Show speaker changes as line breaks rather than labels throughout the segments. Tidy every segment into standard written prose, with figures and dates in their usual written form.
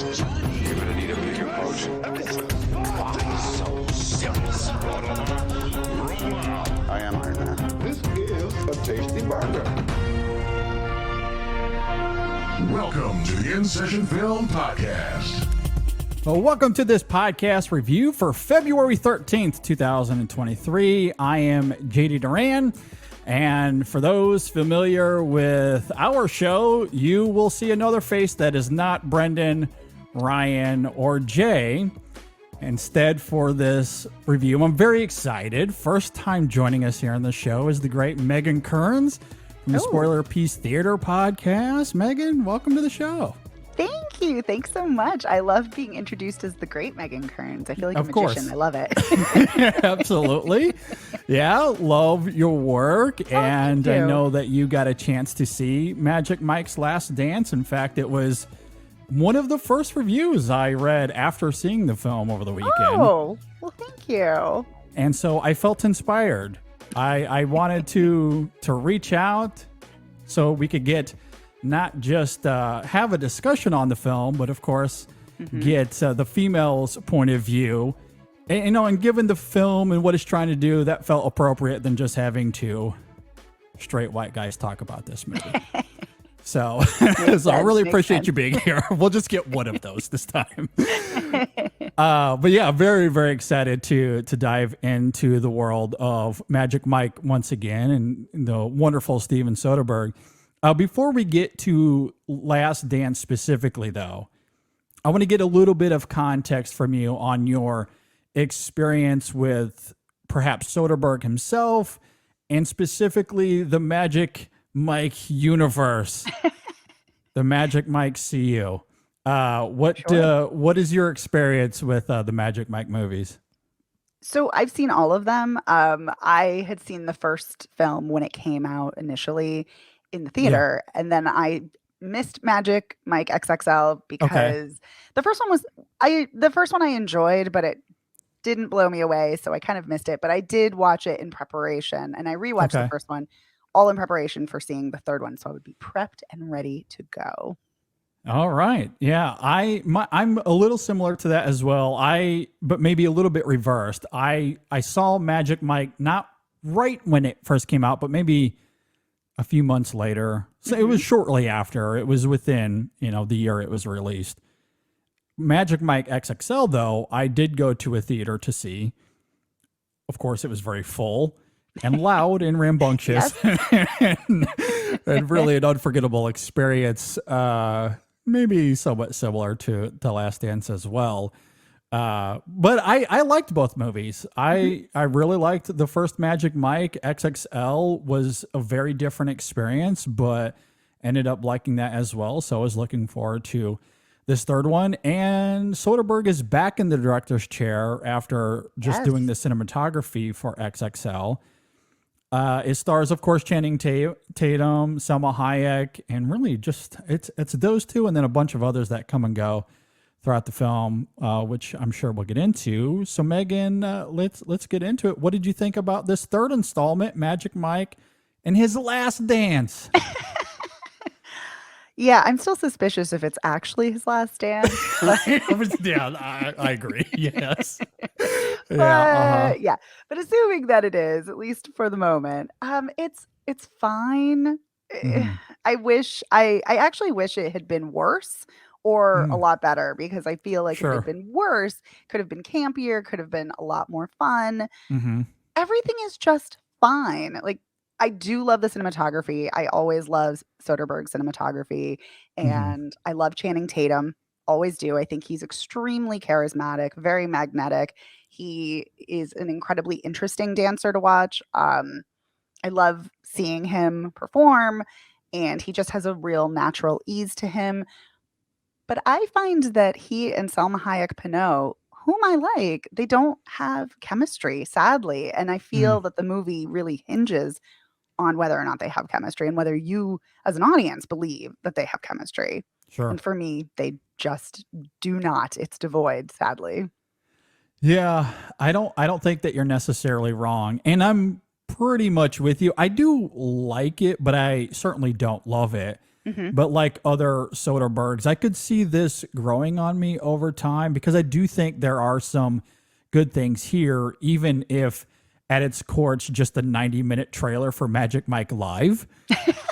You're gonna need a bigger boat. So simple.
I am Iron Man.
This is a tasty burger.
Welcome to the In Session Film Podcast.
Well, welcome to this podcast review for February 13th, 2023. I am JD Duran, and for those familiar with our show, you will see another face that is not Brendan, Ryan, or Jay. Instead, for this review, I'm very excited. First time joining us here on the show is the great Megan Kearns from the Spoilerpiece Theater Podcast. Megan, welcome to the show.
Thank you. Thanks so much. I love being introduced as the great Megan Kearns. I feel like a
Of
magician.
course.
I love it.
Absolutely. Yeah, love your work. And I
you.
know that you got a chance to see Magic Mike's Last Dance. In fact, it was one of the first reviews I read after seeing the film over the weekend.
Oh, well, thank you.
And so I felt inspired. I wanted to reach out so we could get not just have a discussion on the film, but of course get the female's point of view. And, you know, and given the film and what it's trying to do, that felt appropriate than just having two straight white guys talk about this movie. So, so I really appreciate you being here. We'll just get one of those this time. But yeah, very, very excited to dive into the world of Magic Mike once again and the wonderful Steven Soderbergh. Before we get to Last Dance specifically, though, I want to get a little bit of context from you on your experience with perhaps Soderbergh himself and specifically the Magic Mike universe, the Magic Mike CU. What is your experience with the Magic Mike movies?
So I've seen all of them. I had seen the first film when it came out initially in the theater, and then I missed Magic Mike XXL because the first one I enjoyed, but it didn't blow me away, so I kind of missed it. But I did watch it in preparation, and I rewatched the first one all in preparation for seeing the third one, so I would be prepped and ready to go.
All right. Yeah, I'm a little similar to that as well. But maybe a little bit reversed. I saw Magic Mike not right when it first came out, but maybe a few months later. So it was shortly after. It was within, the year it was released. Magic Mike XXL, though, I did go to a theater to see. Of course, it was very full and loud and rambunctious. and really an unforgettable experience. Maybe somewhat similar to Last Dance as well. But I liked both movies. I really liked the first Magic Mike. XXL was a very different experience, but ended up liking that as well. So I was looking forward to this third one. And Soderbergh is back in the director's chair after just doing the cinematography for XXL. It stars, of course, Channing Tatum, Selma Hayek, and really just it's those two, and then a bunch of others that come and go throughout the film, which I'm sure we'll get into. So, Megan, let's get into it. What did you think about this third installment, Magic Mike and his Last Dance?
Yeah, I'm still suspicious if it's actually his last dance.
Yeah, I agree. Yes.
But assuming that it is, at least for the moment, it's fine. I actually wish it had been worse or a lot better, because I feel like if it had been worse, could have been campier, could have been a lot more fun. Everything is just fine. Like, I do love the cinematography. I always love Soderbergh cinematography, and I love Channing Tatum. Always do. I think he's extremely charismatic, very magnetic. He is an incredibly interesting dancer to watch. I love seeing him perform, and he just has a real natural ease to him. But I find that he and Selma Hayek-Pinot, whom I like, they don't have chemistry, sadly. And I feel that the movie really hinges on whether or not they have chemistry and whether you as an audience believe that they have chemistry.
Sure.
And for me, they just do not. It's devoid, sadly.
Yeah, I don't think that you're necessarily wrong. And I'm pretty much with you. I do like it, but I certainly don't love it. But like other Soderberghs, I could see this growing on me over time because I do think there are some good things here, even if at its core it's just a 90-minute trailer for Magic Mike Live.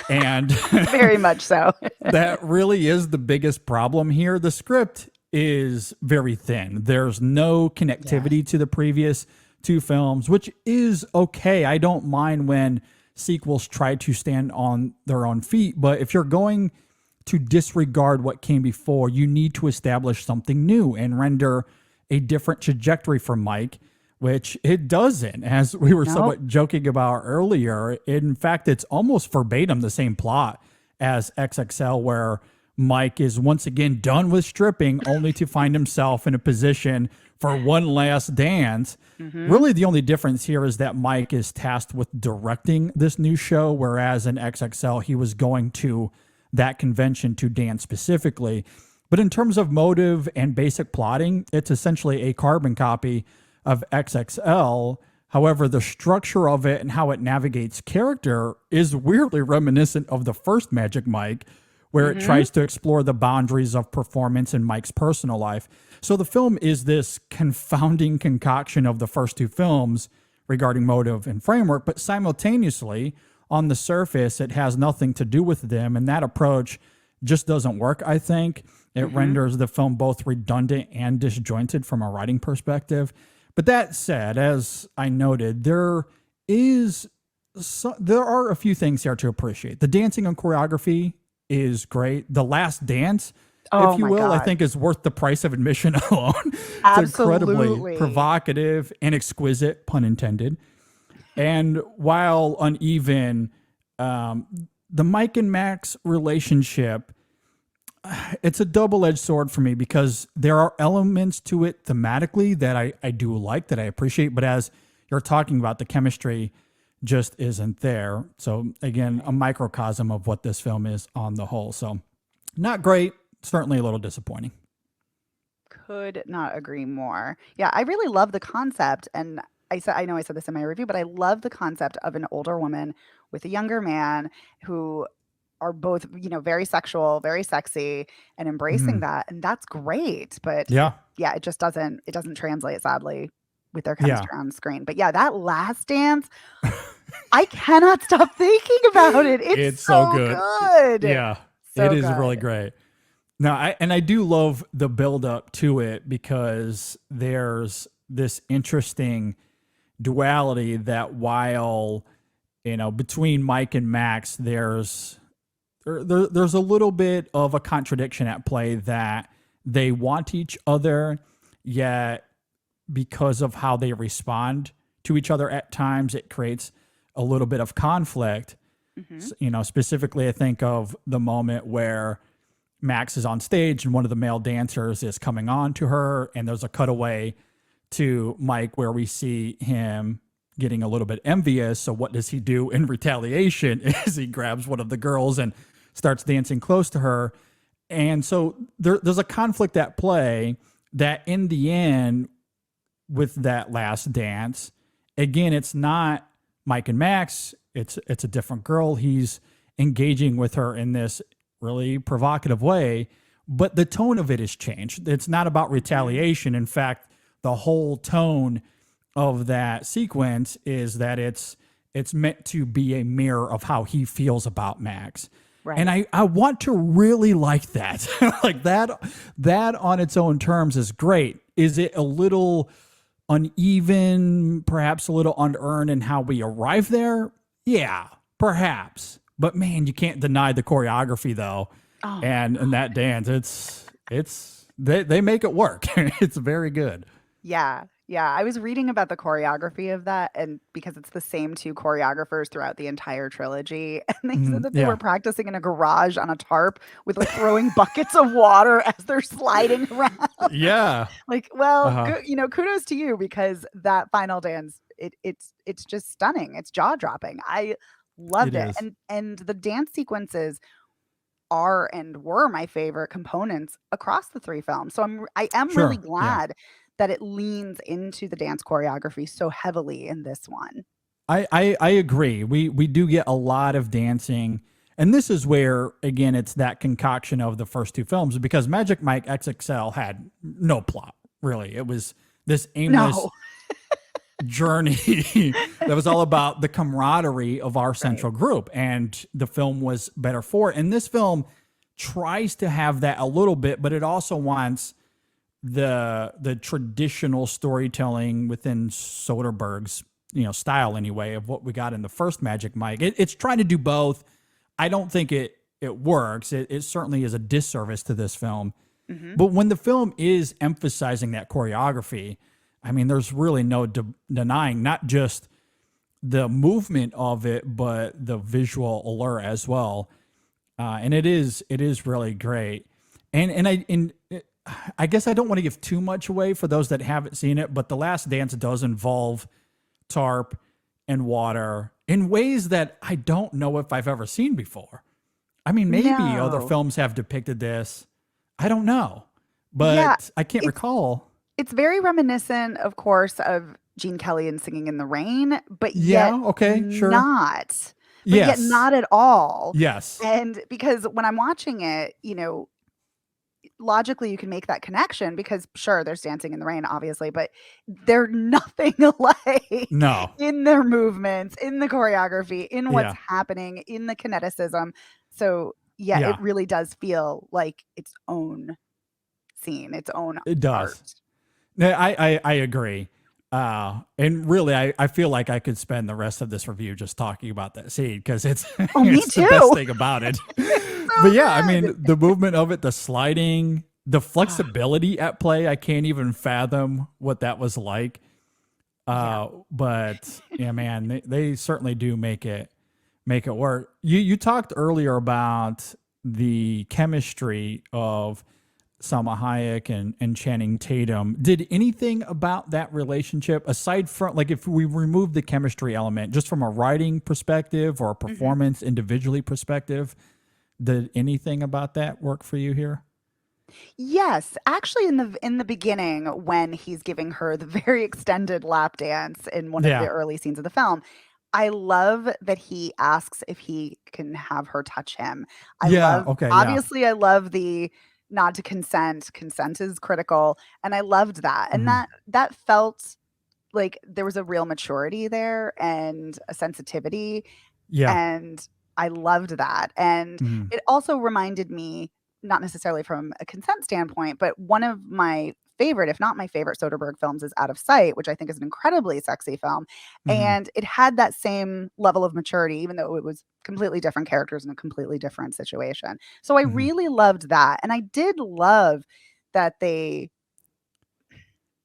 And
Very much so.
that really is the biggest problem here. The script is very thin. There's no connectivity to the previous two films, which is okay. I don't mind when sequels try to stand on their own feet, but if you're going to disregard what came before, you need to establish something new and render a different trajectory for Mike, which it doesn't, as we were somewhat joking about earlier. In fact, it's almost verbatim the same plot as XXL, where Mike is once again done with stripping only to find himself in a position for one last dance. Really, the only difference here is that Mike is tasked with directing this new show, whereas in XXL, he was going to that convention to dance specifically. But in terms of motive and basic plotting, it's essentially a carbon copy of XXL. However, the structure of it and how it navigates character is weirdly reminiscent of the first Magic Mike, where it tries to explore the boundaries of performance in Mike's personal life. So the film is this confounding concoction of the first two films regarding motive and framework, but simultaneously, on the surface, it has nothing to do with them, and that approach just doesn't work, I think. It renders the film both redundant and disjointed from a writing perspective. But that said, as I noted, there are a few things here to appreciate. The dancing and choreography is great. The Last Dance, if you will, I think is worth the price of admission alone. It's incredibly provocative and exquisite, pun intended. And while uneven, the Mike and Max relationship, it's a double-edged sword for me because there are elements to it thematically that I do like, that I appreciate. But as you're talking about, the chemistry just isn't there. So again, a microcosm of what this film is on the whole. So not great, certainly a little disappointing.
Could not agree more. Yeah, I really love the concept. And I know I said this in my review, but I love the concept of an older woman with a younger man who are both, very sexual, very sexy, and embracing that. And that's great. But it just doesn't translate, sadly, with their chemistry on screen. But yeah, that Last Dance, I cannot stop thinking about it. It's so good.
Yeah,
so
it is
good.
really great. Now, I do love the build up to it because there's this interesting duality that while, between Mike and Max, there's a little bit of a contradiction at play that they want each other, yet because of how they respond to each other at times, it creates a little bit of conflict. Specifically, I think of the moment where Max is on stage and one of the male dancers is coming on to her, and there's a cutaway to Mike where we see him getting a little bit envious. So what does he do in retaliation is he grabs one of the girls and starts dancing close to her. And so there's a conflict at play that in the end, with that Last Dance, again, it's not Mike and Max, it's a different girl. He's engaging with her in this really provocative way, but the tone of it has changed. It's not about retaliation. In fact, the whole tone of that sequence is that it's meant to be a mirror of how he feels about Max. Right. And I want to really like that. Like that on its own terms is great. Is it a little uneven, perhaps a little unearned in how we arrive there? Yeah, perhaps. But man, you can't deny the choreography though. Oh, and that dance, they make it work. It's very good.
Yeah. I was reading about the choreography of that, and because it's the same two choreographers throughout the entire trilogy, and they said that they were practicing in a garage on a tarp with like throwing buckets of water as they're sliding around.
Yeah.
Kudos to you, because that final dance, it's just stunning. It's jaw-dropping. I loved it. And the dance sequences are and were my favorite components across the three films. So I am really glad that it leans into the dance choreography so heavily in this one.
I agree. We do get a lot of dancing And this is where, again, it's that concoction of the first two films, because Magic Mike XXL had no plot, really. It was this aimless journey that was all about the camaraderie of our central group, and the film was better for it. And this film tries to have that a little bit, but it also wants the traditional storytelling within Soderbergh's style, anyway, of what we got in the first Magic Mike. It's trying to do both. I don't think it works. It certainly is a disservice to this film. But when the film is emphasizing that choreography, I mean, there's really no denying not just the movement of it, but the visual allure as well. And it is really great. And I guess I don't want to give too much away for those that haven't seen it, but The Last Dance does involve tarp and water in ways that I don't know if I've ever seen before. I mean, maybe other films have depicted this. I don't know, but I can't recall.
It's very reminiscent, of course, of Gene Kelly and Singing in the Rain, but yet not. But yet not at all.
Yes.
And because when I'm watching it, logically you can make that connection, because sure, there's dancing in the rain, obviously, but they're nothing alike in their movements, in the choreography, in what's happening, in the kineticism. So it really does feel like its own scene, its own
It does.
art.
No, I agree. And really, I feel like I could spend the rest of this review just talking about that scene, because it's, it's the best thing about it. But yeah, I mean, the movement of it, the sliding, the flexibility at play, I can't even fathom what that was like. But yeah, man, they certainly do make it work. You talked earlier about the chemistry of Salma Hayek and Channing Tatum. Did anything about that relationship, aside from, like, if we remove the chemistry element, just from a writing perspective or a performance individually perspective, did anything about that work for you here?
Yes, actually, in the beginning, when he's giving her the very extended lap dance in one of the early scenes of the film, I love that he asks if he can have her touch him. I love the nod to consent. Consent is critical, and I loved that. And that felt like there was a real maturity there and a sensitivity. And I loved that. And it also reminded me, not necessarily from a consent standpoint, but one of my favorite, if not my favorite, Soderbergh films is Out of Sight, which I think is an incredibly sexy film. And it had that same level of maturity, even though it was completely different characters in a completely different situation. So I really loved that. And I did love that they,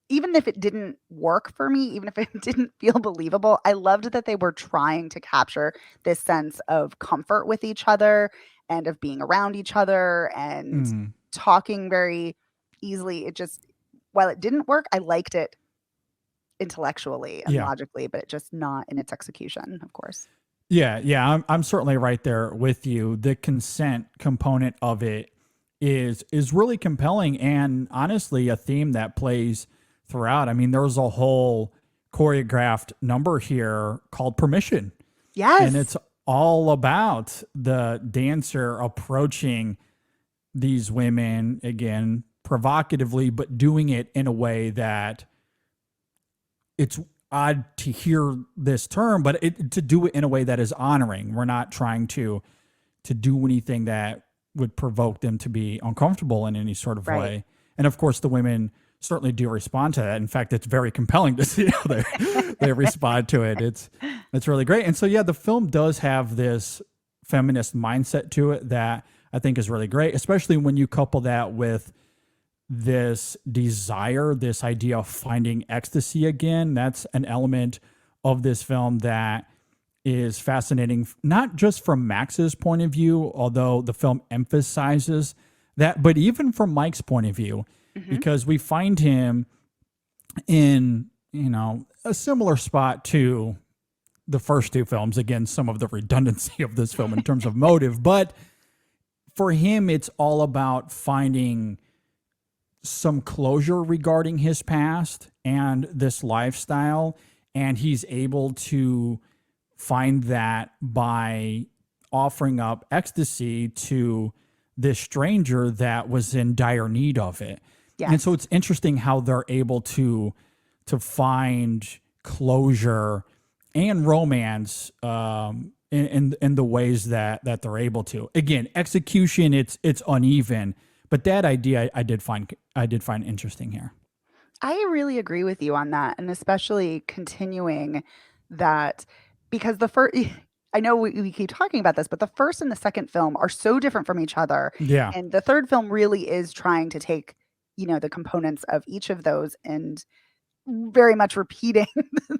even if it didn't work for me, even if it didn't feel believable, I loved that they were trying to capture this sense of comfort with each other and of being around each other and talking very easily. It just, while it didn't work, I liked it intellectually and logically, but just not in its execution, of course.
Yeah, I'm certainly right there with you. The consent component of it is really compelling, and honestly a theme that plays throughout. I mean, there's a whole choreographed number here called Permission.
Yes.
And it's all about the dancer approaching these women, again, provocatively, but doing it in a way that, it's odd to hear this term, but to do it in a way that is honoring. We're not trying to do anything that would provoke them to be uncomfortable in any sort of way. And of course, the women certainly do respond to that. In fact, it's very compelling to see how they respond to it. It's really great. And so, yeah, the film does have this feminist mindset to it that I think is really great, especially when you couple that with this desire, this idea of finding ecstasy again. That's an element of this film that is fascinating, not just from Max's point of view, although the film emphasizes that, but even from Mike's point of view, because we find him in, a similar spot to the first two films. Again, some of the redundancy of this film in terms of motive, but for him, it's all about finding some closure regarding his past and this lifestyle. And he's able to find that by offering up ecstasy to this stranger that was in dire need of it.
Yes.
And so it's interesting how they're able to find closure and romance in the ways that they're able to. Again, execution, it's uneven, but that idea I did find interesting here.
I really agree with you on that, and especially continuing that, because the first, I know we keep talking about this, but the first and the second film are so different from each other.
Yeah.
And the third film really is trying to take, the components of each of those and very much repeating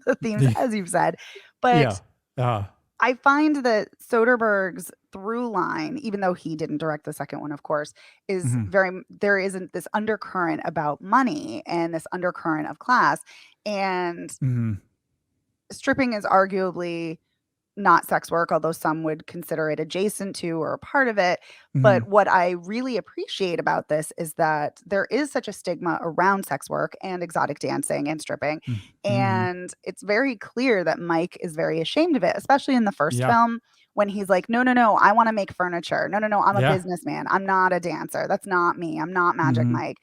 the themes, as you've said. But
Yeah.
I find that Soderbergh's through line, even though he didn't direct the second one, of course, is there isn't this undercurrent about money and this undercurrent of class. And stripping is arguably not sex work, although some would consider it adjacent to or a part of it. But what I really appreciate about this is that there is such a stigma around sex work and exotic dancing and stripping. And it's very clear that Mike is very ashamed of it, especially in the first film when he's like, no, I want to make furniture. No, I'm a businessman. I'm not a dancer. That's not me. I'm not Magic Mike.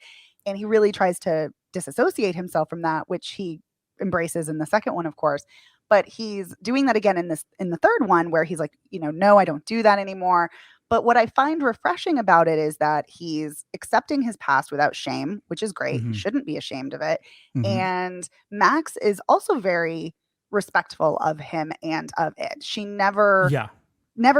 And he really tries to disassociate himself from that, which he embraces in the second one, of course. But he's doing that again in the third one where he's like, no, I don't do that anymore. But what I find refreshing about it is that he's accepting his past without shame, which is great. He shouldn't be ashamed of it. And Max is also very respectful of him and of it. She never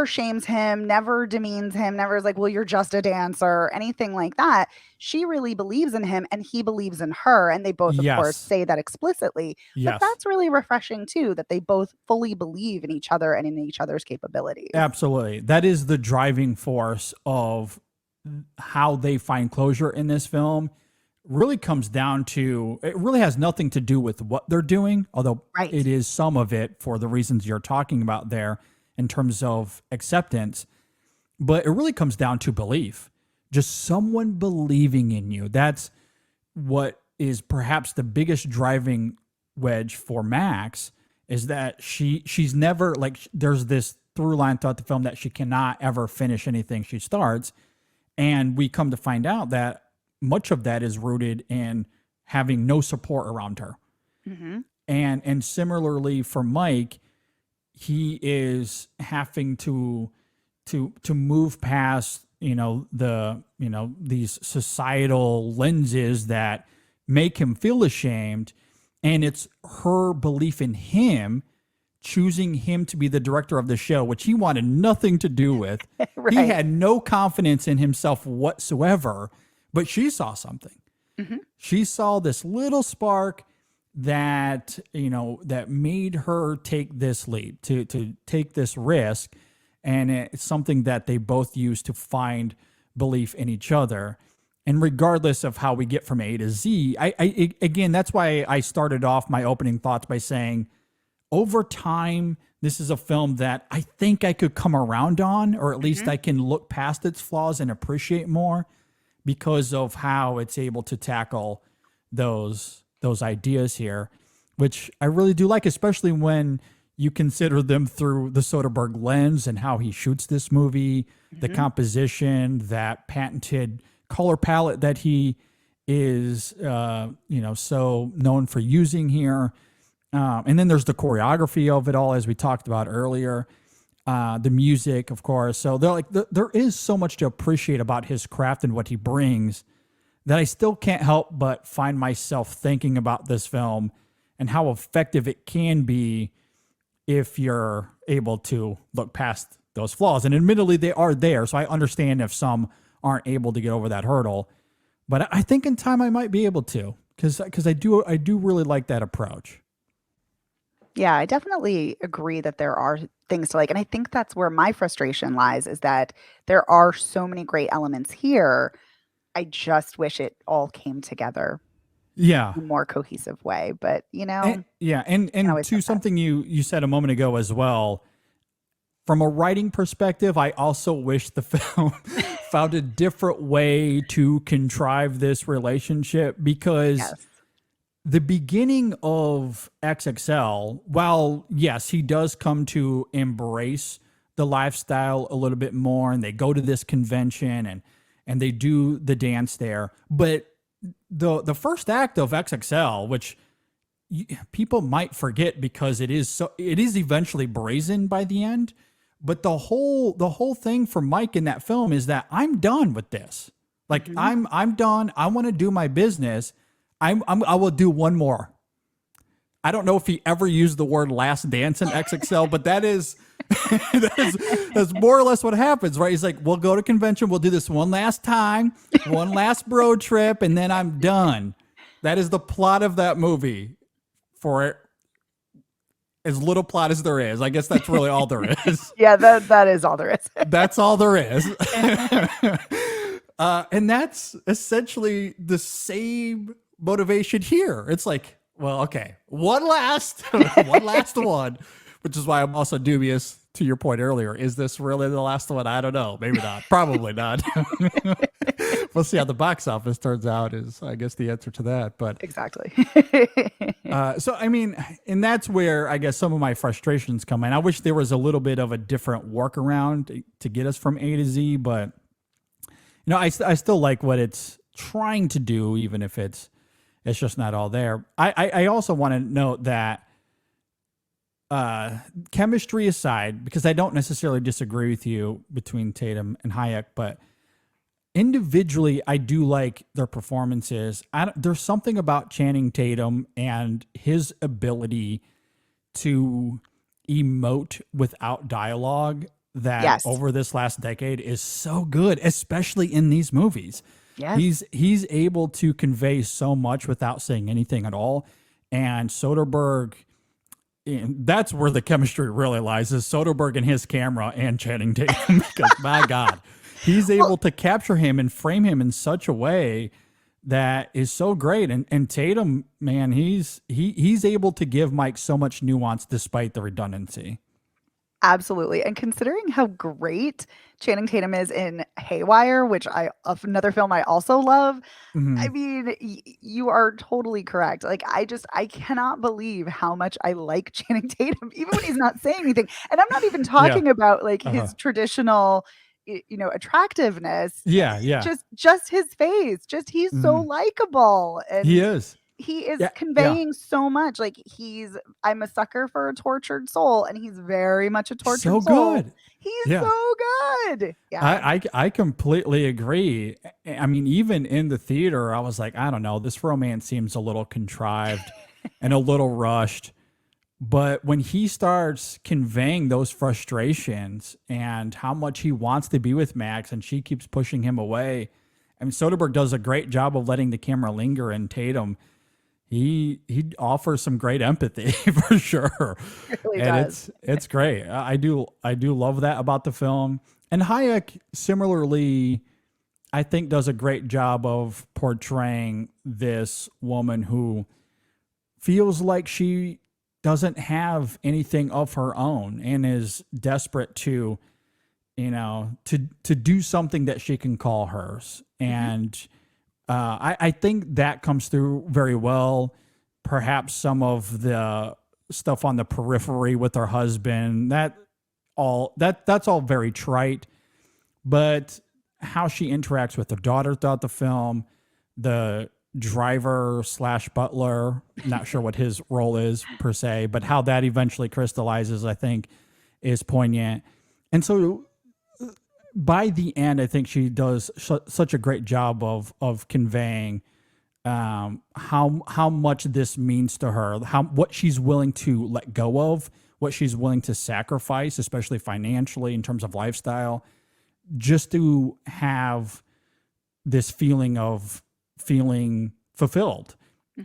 shames him, never demeans him, never is like, well, you're just a dancer, anything like that. She really believes in him and he believes in her. And they both, of course, say that explicitly. But that's really refreshing too, that they both fully believe in each other and in each other's capabilities.
Absolutely. That is the driving force of how they find closure in this film. Really comes down to, it really has nothing to do with what they're doing, although it is some of it for the reasons you're talking about there in terms of acceptance, but it really comes down to belief. Just someone believing in you. That's what is perhaps the biggest driving wedge for Max, is that she's never, like, there's this through line throughout the film that she cannot ever finish anything she starts. And we come to find out that much of that is rooted in having no support around her. And similarly for Mike, he is having to move past, these societal lenses that make him feel ashamed. And it's her belief in him, choosing him to be the director of the show, which he wanted nothing to do with. He had no confidence in himself whatsoever, but she saw something. She saw this little spark that made her take this leap, to take this risk, and it's something that they both use to find belief in each other. And regardless of how we get from A to Z, again, that's why I started off my opening thoughts by saying, over time, this is a film that I think I could come around on, or at least I can look past its flaws and appreciate more because of how it's able to tackle those ideas here, which I really do like, especially when you consider them through the Soderbergh lens and how he shoots this movie, the composition, that patented color palette that he is, so known for using here. And then there's the choreography of it all, as we talked about earlier, the music, of course. So there is so much to appreciate about his craft and what he brings, that I still can't help but find myself thinking about this film and how effective it can be if you're able to look past those flaws. And admittedly, they are there, so I understand if some aren't able to get over that hurdle. But I think in time I might be able to, because I do really like that approach.
Yeah, I definitely agree that there are things to like. And I think that's where my frustration lies, is that there are so many great elements here. I just wish it all came together in a more cohesive way. But,
And to something you said a moment ago as well, from a writing perspective, I also wish the film found a different way to contrive this relationship, because the beginning of XXL, while yes, he does come to embrace the lifestyle a little bit more, and they go to this convention and they do the dance there. But the first act of XXL, which people might forget because it is eventually brazen by the end. But the whole thing for Mike in that film is that I'm done with this. Like I'm done. I want to do my business. I will do one more. I don't know if he ever used the word last dance in XXL, but that is that's more or less what happens, right? He's like, we'll go to convention, we'll do this one last time, one last bro trip, and then I'm done. That is the plot of that movie. For as little plot as there is. I guess that's really all there is.
Yeah, that is all there is.
That's all there is. And that's essentially the same motivation here. It's like, well, okay, one last one, which is why I'm also dubious to your point earlier. Is this really the last one? I don't know. Maybe not. Probably not. We'll see how the box office turns out is, I guess, the answer to that. But
exactly.
so, I mean, and that's where I guess some of my frustrations come in. I wish there was a little bit of a different workaround to get us from A to Z, but I still like what it's trying to do, even if it's just not all there. I also want to note that chemistry aside, because I don't necessarily disagree with you between Tatum and Hayek, but individually, I do like their performances. There's something about Channing Tatum and his ability to emote without dialogue that over this last decade is so good, especially in these movies. Yes. He's able to convey so much without saying anything at all. And Soderbergh, and that's where the chemistry really lies, is Soderbergh and his camera and Channing Tatum. Because my God, he's able to capture him and frame him in such a way that is so great. And Tatum, man, he's able to give Mike so much nuance despite the redundancy.
Absolutely. And considering how great Channing Tatum is in Haywire, which another film I also love, I mean, you are totally correct. Like, I cannot believe how much I like Channing Tatum, even when he's not saying anything. And I'm not even talking about like his traditional, attractiveness.
Yeah.
Just his face. He's so likable. And
he is.
He is conveying so much. Like I'm a sucker for a tortured soul, and he's very much a tortured soul.
Good.
He's so good.
Yeah. I completely agree. I mean, even in the theater, I was like, I don't know, this romance seems a little contrived and a little rushed. But when he starts conveying those frustrations and how much he wants to be with Max and she keeps pushing him away, I mean, Soderbergh does a great job of letting the camera linger, and Tatum, he offers some great empathy for sure.
Really
and
does.
it's great. I do love that about the film. And Hayek similarly, I think, does a great job of portraying this woman who feels like she doesn't have anything of her own and is desperate to do something that she can call hers. And I think that comes through very well. Perhaps some of the stuff on the periphery with her husband, that's all very trite. But how she interacts with her daughter throughout the film, the driver / butler, not sure what his role is per se, but how that eventually crystallizes, I think, is poignant. And so by the end, I think she does such a great job of conveying how much this means to her, what she's willing to let go of, what she's willing to sacrifice, especially financially in terms of lifestyle, just to have this feeling of feeling fulfilled.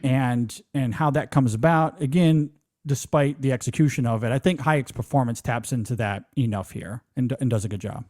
And how that comes about, again, despite the execution of it. I think Hayek's performance taps into that enough here and does a good job.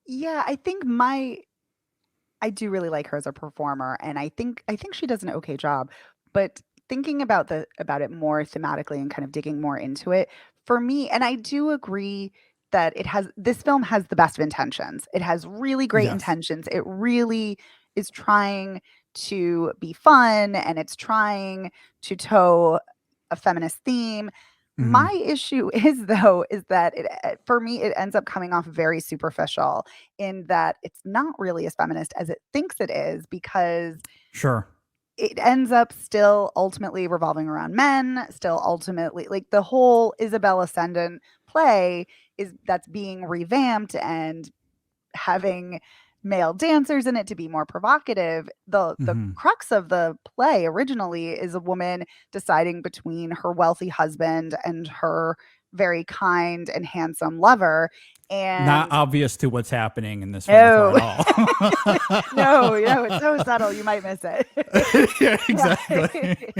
Yeah, I think I do really like her as a performer, and I think she does an okay job. But thinking about it more thematically and kind of digging more into it, for me, and I do agree that this film has the best of intentions. It has really great intentions. It really is trying to be fun, and it's trying to toe a feminist theme.
Mhm.
My issue is though is that for me it ends up coming off very superficial in that it's not really as feminist as it thinks it is because
Sure.
it ends up still ultimately revolving around men, still ultimately like the whole Isabel Ascendant play is that's being revamped and having male dancers in it to be more provocative. The
Mhm.
crux of the play originally is a woman deciding between her wealthy husband and her very kind and handsome lover.
Not
And
obvious to what's happening in this film with her
no,
at all.
no, it's so subtle you might miss it.
Yeah,
Yeah.
exactly.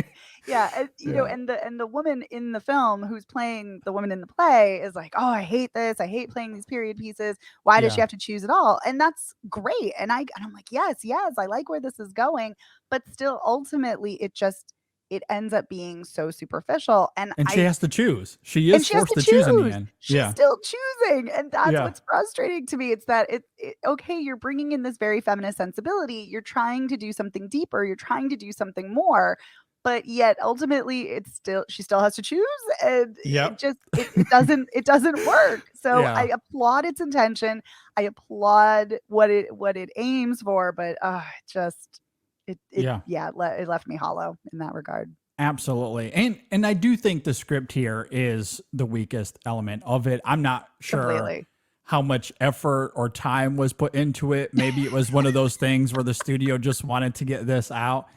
Yeah,
Yeah.
and the woman in the film who's playing the woman in the play is like, "Oh, I hate this. I hate playing these period pieces. Why does she
Yeah.
have to choose it all?" And that's great. And I'm like, "Yes, yes, I like where this is going." But still ultimately it ends up being so superficial
And she has to choose. She
and
is
she has
forced
to
to choose in the
choose.
end.
She's
Yeah.
still choosing, and that's
Yeah.
what's frustrating to me. It's that okay, you're bringing in this very feminist sensibility. You're trying to do something deeper. You're trying to do something more, but yet ultimately, she still has to choose, and
Yep.
it doesn't work. So I
Yeah.
applaud its intention. I applaud what it aims for, but just it
Yeah.
yeah, it left me hollow in that regard.
Absolutely. And I do think the script here is the weakest element of it. I'm not sure
Completely.
how much effort or time was put into it. Maybe it was one of those things where the studio just wanted to get this out.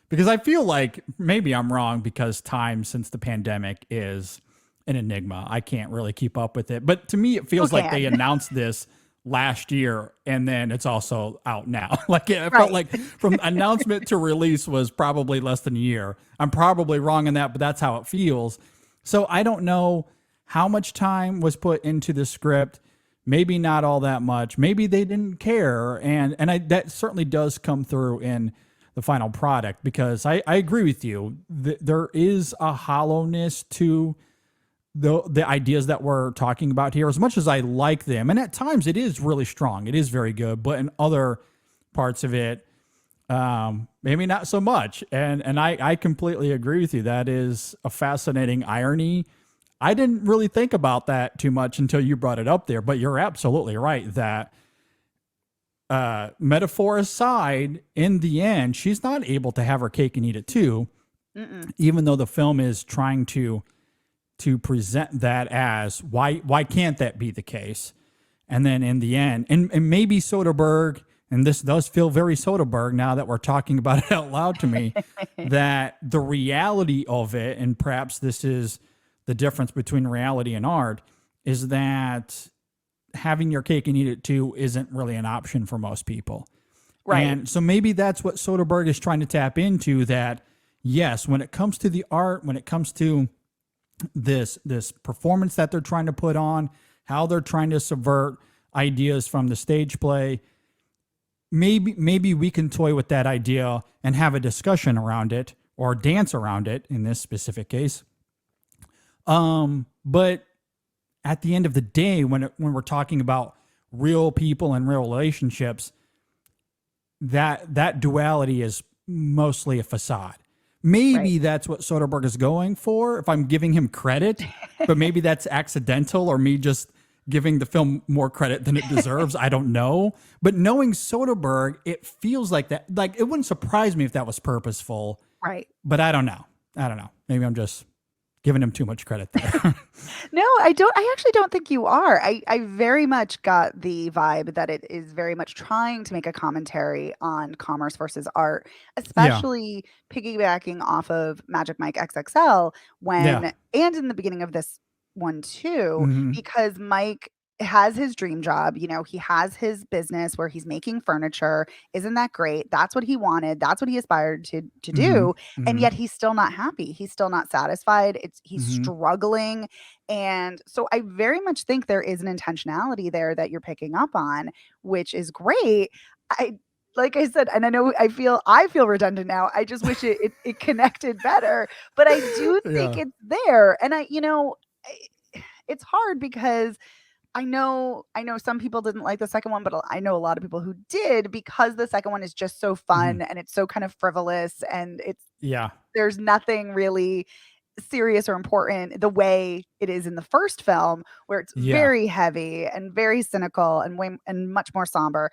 Because I feel like maybe I'm wrong because time since the pandemic is an enigma. I can't really keep up with it. But to me, it
Who
feels like they
can?
announced this last year and then it's also out now. Like it felt
Right.
like from announcement to release was probably less than a year. I'm probably wrong in that, but that's how it feels. So I don't know how much time was put into the script. Maybe not all that much. Maybe they didn't care, that certainly does come through in the final product because I agree with you. There is a hollowness to the ideas that we're talking about here. As much as I like them, and at times it is really strong, it is very good, but in other parts of it, maybe not so much. And I completely agree with you. That is a fascinating irony. I didn't really think about that too much until you brought it up there, but you're absolutely right that metaphor aside, in the end, she's not able to have her cake and eat it too,
Mm-mm.
even though the film is trying to present that as why can't that be the case? And then in the end, and maybe Soderbergh, and this does feel very Soderbergh now that we're talking about it out loud to me, that the reality of it, and perhaps this is the difference between reality and art, is that having your cake and eat it too isn't really an option for most people.
Right.
And so maybe that's what Soderbergh is trying to tap into, that yes, when it comes to the art, when it comes to this performance that they're trying to put on, how they're trying to subvert ideas from the stage play, maybe we can toy with that idea and have a discussion around it or dance around it in this specific case. But at the end of the day, when we're talking about real people and real relationships, that duality is mostly a facade.
Right.
Maybe that's what Soderbergh is going for, if I'm giving him credit, but maybe that's accidental or me just giving the film more credit than it deserves. I don't know. But knowing Soderbergh, it feels like that. Like it wouldn't surprise me if that was purposeful,
Right.
but I don't know. I don't know. Maybe I'm just giving him too much credit there.
No, I actually don't think you are. I very much got the vibe that it is very much trying to make a commentary on commerce versus art,
Yeah.
especially piggybacking off of Magic Mike XXL
Yeah.
and in the beginning of this one too,
Hmm.
because Mike has his dream job. He has his business where he's making furniture. Isn't that great? That's what he wanted. That's what he aspired to
Hmm.
do. And
Hmm.
yet he's still not happy. He's still not satisfied. He's
Hmm.
struggling. And so I very much think there is an intentionality there that you're picking up on, which is great. I like I said, and I know I feel redundant now. I just wish it connected better. But I do think
Yeah.
it's there. And it's hard because I know some people didn't like the second one, but I know a lot of people who did because the second one is just so
Hmm.
fun and it's so kind of frivolous and
Yeah.
there's nothing really serious or important the way it is in the first film, where it's very heavy and very cynical and much more somber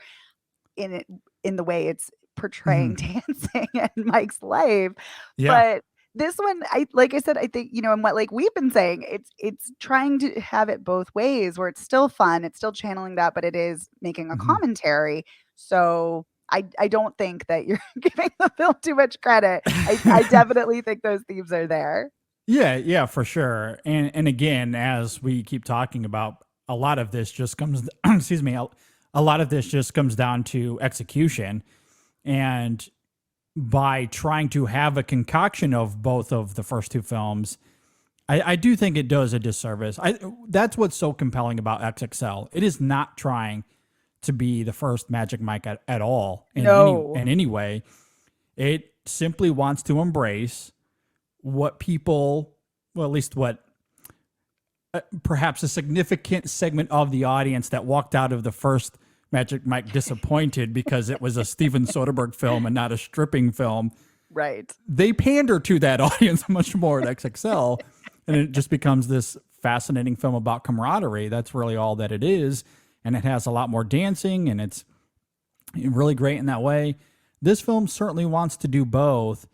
in the way it's portraying dancing and Mike's life. But this one, like I said, I think, and what like we've been saying, it's trying to have it both ways, where it's still fun, it's still channeling that, but it is making a commentary. So I don't think that you're giving the film too much credit. I definitely think those themes are there.
Yeah, for sure. And again, as we keep talking about, a lot of this just comes, excuse me, a lot of this just comes down to execution. And by trying to have a concoction of both of the first two films, I do think it does a disservice. That's what's so compelling about XXL. It is not trying to be the first Magic Mike at all in any way. It simply wants to embrace what people, well, at least what perhaps a significant segment of the audience that walked out of the first Magic Mike disappointed because it was a Steven Soderbergh film and not a stripping film.
Right.
They pander to that audience much more at XXL, and it just becomes this fascinating film about camaraderie. That's really all that it is. And it has a lot more dancing, and it's really great in that way. This film certainly wants to do both.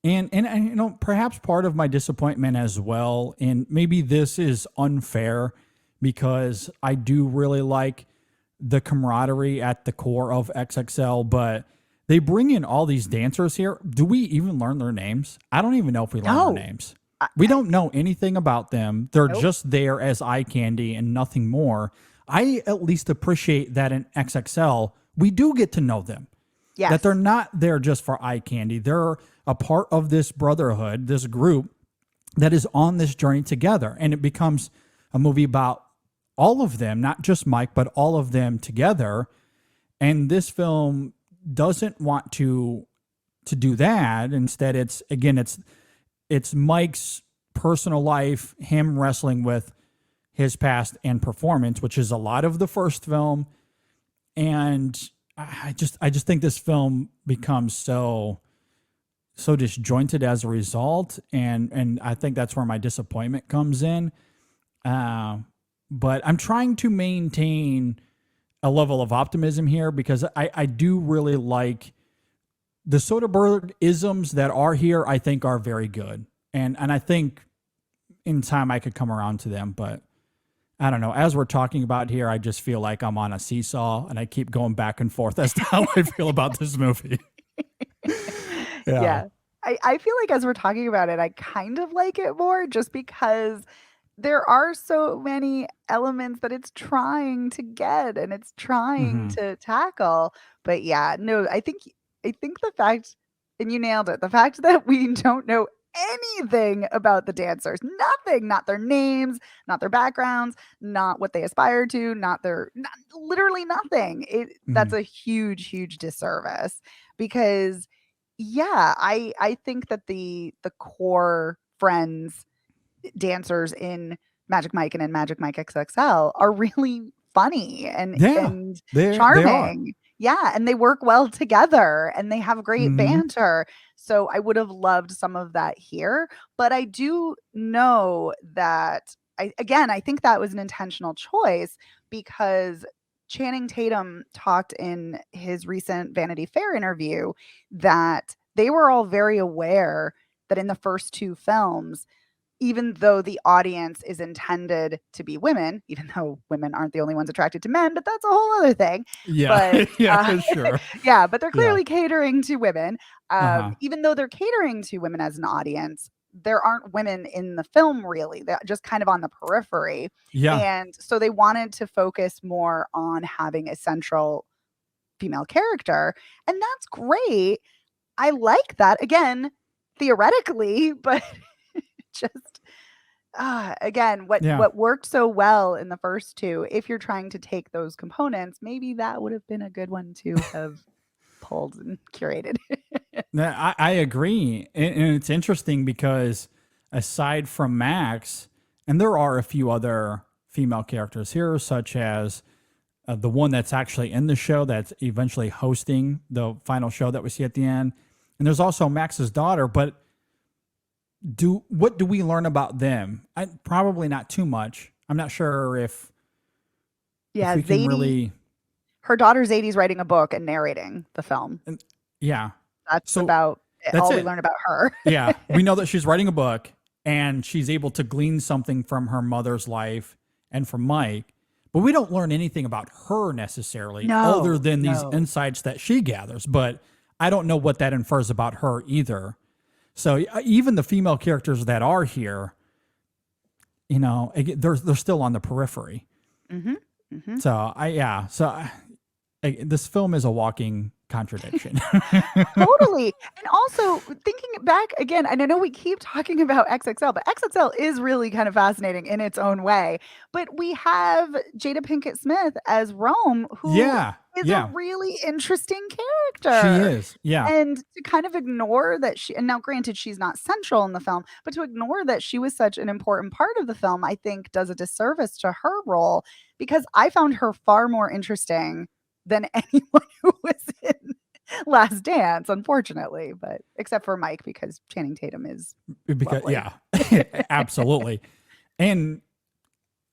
And perhaps part of my disappointment as well, and maybe this is unfair because I do really like the camaraderie at the core of XXL, but they bring in all these dancers here. Do we even learn their names? I don't even know if we learn their names. We don't know anything about them. They're just there as eye candy and nothing more. I at least appreciate that in XXL, we do get to know them.
Yes.
That they're not there just for eye candy. They're a part of this brotherhood, this group that is on this journey together. And it becomes a movie about all of them, not just Mike, but all of them together. And this film doesn't want to do that. Instead, it's Mike's personal life, him wrestling with his past and performance, which is a lot of the first film. And I just think this film becomes so disjointed as a result. And I think that's where my disappointment comes in. But I'm trying to maintain a level of optimism here because I do really like the Soderbergh isms that are here. I think are very good. And I think in time I could come around to them, but I don't know. As we're talking about here, I just feel like I'm on a seesaw and I keep going back and forth as to how I feel about this movie.
Yeah. I feel like as we're talking about it, I kind of like it more just because there are so many elements that it's trying to get and it's trying to tackle. But yeah, no, I think the fact, and you nailed it, the fact that we don't know anything about the dancers, nothing, not their names, not their backgrounds, not what they aspire to, literally nothing. That's a huge disservice because I think that the core friends dancers in Magic Mike and in Magic Mike XXL are really funny and charming. Yeah, and they work well together and they have great banter. So I would have loved some of that here, but I do know that I think that was an intentional choice because Channing Tatum talked in his recent Vanity Fair interview that they were all very aware that in the first two films, even though the audience is intended to be women, even though women aren't the only ones attracted to men, but that's a whole other thing.
Yeah,
but,
for sure.
Yeah, but they're clearly catering to women. Even though they're catering to women as an audience, there aren't women in the film really. They're just kind of on the periphery.
Yeah.
And so they wanted to focus more on having a central female character. And that's great. I like that. Again, theoretically, but just again, what worked so well in the first two, if you're trying to take those components, maybe that would have been a good one to have pulled and curated.
I agree. And it's interesting because aside from Max, and there are a few other female characters here, such as the one that's actually in the show that's eventually hosting the final show that we see at the end. And there's also Max's daughter, but what do we learn about them? Probably not too much. I'm not sure if we can
Zadie,
really.
her daughter Zadie's writing a book and narrating the film.
Yeah.
That's
So
about
that's
all we
it.
learn about her.
Yeah. We know that she's writing a book and she's able to glean something from her mother's life and from Mike, but we don't learn anything about her necessarily other than these insights that she gathers. But I don't know what that infers about her either. So even the female characters that are here, they're still on the periphery.
Mm-hmm. Mm-hmm.
So this film is a walking contradiction.
Totally. And also thinking back again, and I know we keep talking about XXL, but XXL is really kind of fascinating in its own way. But we have Jada Pinkett Smith as Rome, who is a really interesting character.
She is. Yeah.
And to kind of ignore that and now granted, she's not central in the film, but to ignore that she was such an important part of the film, I think does a disservice to her role, because I found her far more interesting than anyone who was in Last Dance, unfortunately, but except for Mike, because Channing Tatum is lovely.
Absolutely. And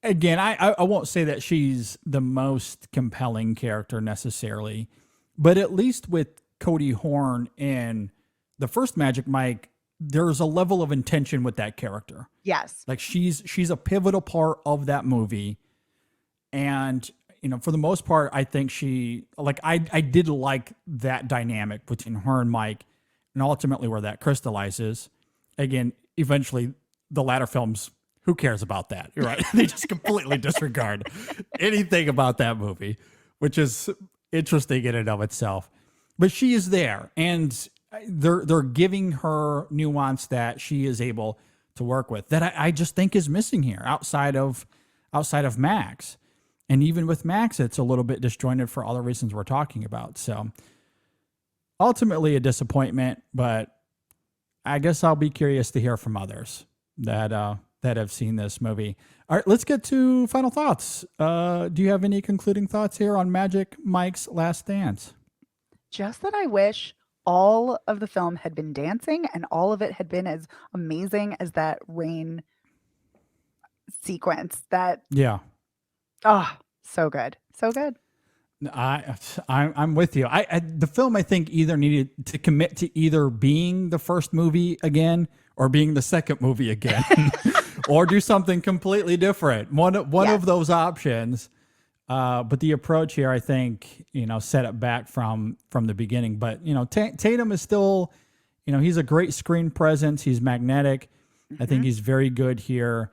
again, I won't say that she's the most compelling character necessarily, but at least with Cody Horn in the first Magic Mike, there's a level of intention with that character.
Yes.
Like she's a pivotal part of that movie. And for the most part, I think I did like that dynamic between her and Mike, and ultimately where that crystallizes. Again, eventually the latter films, who cares about that? You're right. They just completely disregard anything about that movie, which is interesting in and of itself. But she is there, and they're giving her nuance that she is able to work with that I just think is missing here outside of Max. And even with Max, it's a little bit disjointed for all the reasons we're talking about. So ultimately a disappointment, but I guess I'll be curious to hear from others that have seen this movie. All right, let's get to final thoughts. Do you have any concluding thoughts here on Magic Mike's Last Dance?
Just that I wish all of the film had been dancing and all of it had been as amazing as that rain sequence. So good. So good.
I'm with you. The film, I think, either needed to commit to either being the first movie again or being the second movie again, or do something completely different. One of those options. But the approach here, I think, set it back from the beginning. But Tatum is still, he's a great screen presence. He's magnetic. Mm-hmm. I think he's very good here.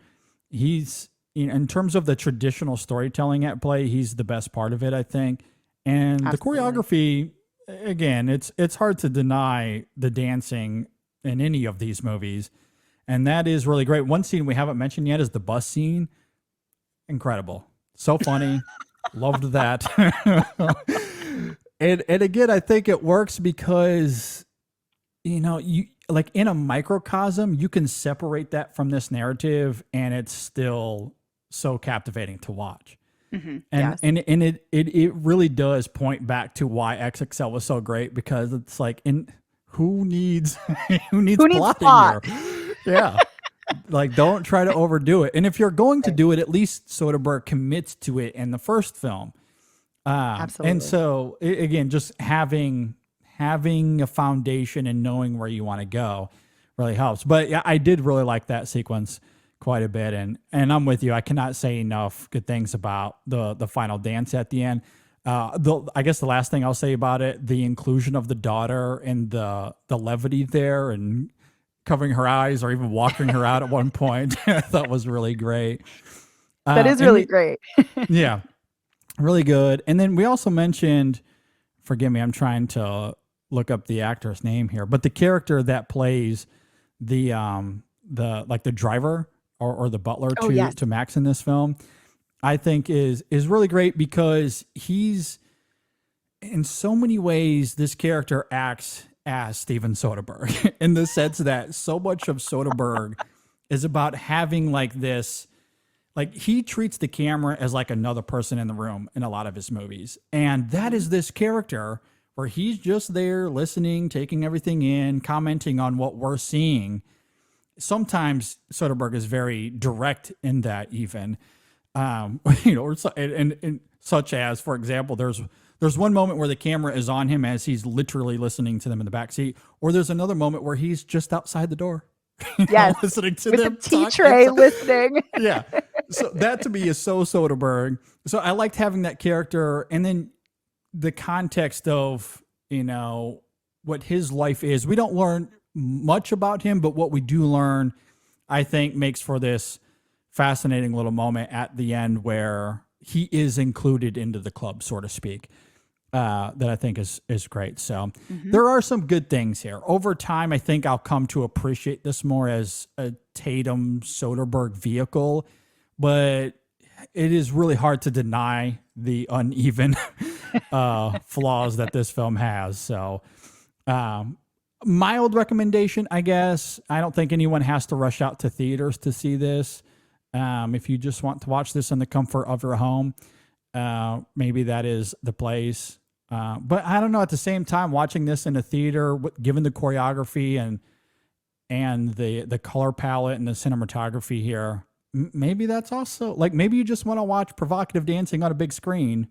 He's, in terms of the traditional storytelling at play, he's the best part of it, I think. And The choreography, again, it's hard to deny the dancing in any of these movies. And that is really great. One scene we haven't mentioned yet is the bus scene. Incredible. So funny. Loved that. and again, I think it works because, you like in a microcosm, you can separate that from this narrative and it's still so captivating to watch.
Mm-hmm.
And it really does point back to why XXL was so great, because it's like, who needs plot here? Yeah. Like, don't try to overdo it. And if you're going to do it, at least Soderbergh commits to it in the first film. Absolutely. And so again, just having a foundation and knowing where you want to go really helps. But yeah, I did really like that sequence quite a bit. And I'm with you. I cannot say enough good things about the final dance at the end. I guess the last thing I'll say about it, the inclusion of the daughter and the levity there and covering her eyes or even walking her out at one point, I thought was really great.
That is really great.
Yeah, really good. And then we also mentioned, forgive me, I'm trying to look up the actor's name here, but the character that plays the driver or the butler to Max in this film, I think is really great, because he's, in so many ways, this character acts as Steven Soderbergh in the sense that so much of Soderbergh is about having like this, like he treats the camera as like another person in the room in a lot of his movies. And that is this character where he's just there listening, taking everything in, commenting on what we're seeing. sometimes Soderbergh is very direct in that even, or and such as, for example, there's one moment where the camera is on him as he's literally listening to them in the back seat, or there's another moment where he's just outside the door,
Yes,
listening to
with
them
the tea
talk.
tray listening.
Yeah. So that to me is so Soderbergh. So I liked having that character, and then the context of, what his life is. We don't learn much about him, but what we do learn, I think, makes for this fascinating little moment at the end where he is included into the club, so to speak. That I think is great. So there are some good things here. Over time, I think I'll come to appreciate this more as a Tatum Soderbergh vehicle, but it is really hard to deny the uneven flaws that this film has. So mild recommendation, I guess. I don't think anyone has to rush out to theaters to see this. If you just want to watch this in the comfort of your home, maybe that is the place. But I don't know, at the same time, watching this in a theater, given the choreography and the color palette and the cinematography here, maybe that's also, like, maybe you just want to watch provocative dancing on a big screen.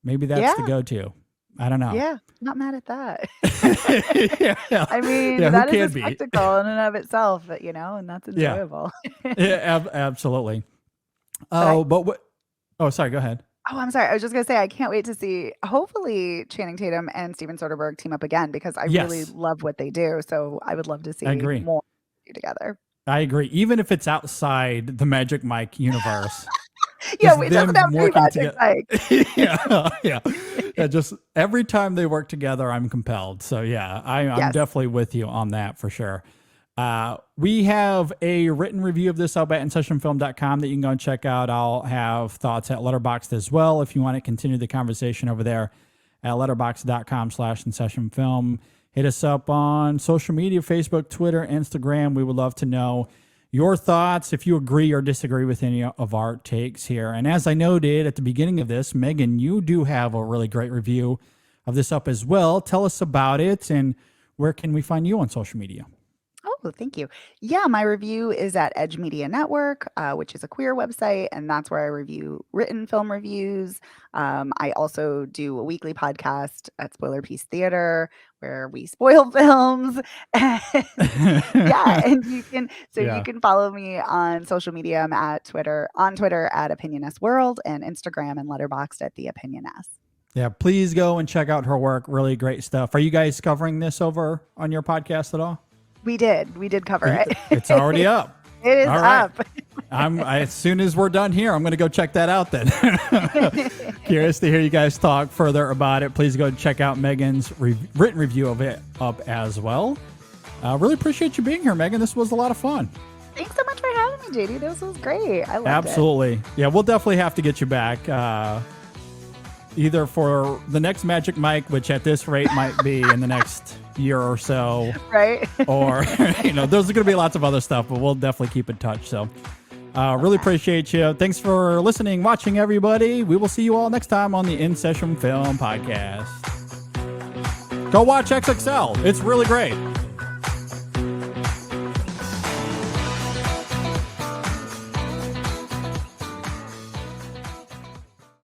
Maybe that's the go-to. I don't know.
Yeah, not mad at that.
Yeah.
I mean,
Yeah,
that
who
is a
can be?
spectacle in and of itself, and that's enjoyable.
Yeah, absolutely. Oh, but what? Oh, sorry. Go ahead.
Oh, I'm sorry. I was just gonna say I can't wait to see. Hopefully, Channing Tatum and Steven Soderbergh team up again because I really
Yes.
love what they do. So I would love to see
I agree.
more together.
I agree. Even if it's outside the Magic Mike universe.
Yeah,
Just
it doesn't have to be
working
Magic Mike.
Yeah. Just every time they work together, I'm compelled. So yeah, I'm
Yes.
definitely with you on that for sure. We have a written review of this up at InSessionFilm.com that you can go and check out. I'll have thoughts at Letterboxd as well if you want to continue the conversation over there at letterboxd.com/InSessionFilm. Hit us up on social media, Facebook, Twitter, Instagram. We would love to know your thoughts, if you agree or disagree with any of our takes here. And as I noted at the beginning of this, Megan, you do have a really great review of this up as well. Tell us about it, and where can we find you on social media?
Oh, thank you. Yeah, my review is at Edge Media Network, which is a queer website, and that's where I review written film reviews. I also do a weekly podcast at Spoilerpiece Theater where we spoil films. Yeah, and you can
Yeah.
you can follow me on social media. I'm on Twitter at OpinionS World and Instagram and Letterboxd at The OpinionS.
Yeah, please go and check out her work. Really great stuff. Are you guys covering this over on your podcast at all?
We did cover it.
It's already up.
It is
All right.
up.
As soon as we're done here, I'm going to go check that out then. Curious to hear you guys talk further about it. Please go check out Megan's written review of it up as well. Really appreciate you being here, Megan. This was a lot of fun.
Thanks so much for having me, JD. This was great. I loved it.
Absolutely. Yeah, we'll definitely have to get you back. Either for the next Magic Mike, which at this rate might be in the next year or so,
Right?
or there's going to be lots of other stuff, but we'll definitely keep in touch. So really appreciate you. Thanks for listening, watching, everybody. We will see you all next time on the In Session Film Podcast. Go watch XXL. It's really great.